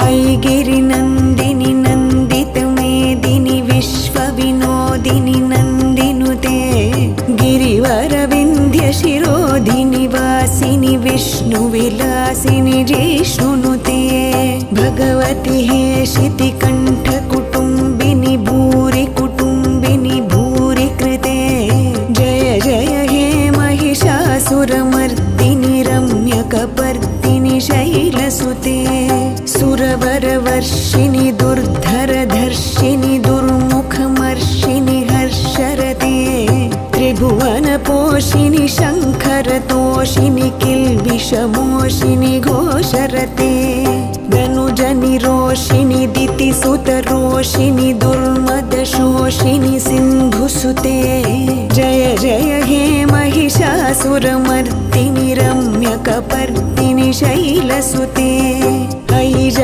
ऐगिरिनन्दिनि नन्दितमेदिनि विश्वविनोदिनि नन्दिनुते गिरिवरविन्ध्यशिरोधिनि वासिनि विष्णुविलासिनि जिष्णुनुते भगवति हेशितिकण्ठकुटुम्बिनि भूरि कुटुम्बिनि भूरि कृते जय जय हे महिषासुरमर्दिनि रम्यकपर्दिनि शैलसुते सुरवरवर्षिणि दुर्धरधर्षिणि दुर्मुखमर्षिणि हर्षरते त्रिभुवनपोषिणि शङ्खरतोषिणि किल्बिषमोषिणि घोषरते धनुजनिरोषिणि दितिसुतरोषिणि दुर्मदशोषिणि सिन्धुसुते जय जय हे महिषासुरमर्दिनि रम्यकपर्दिनि शैलसुते ऐ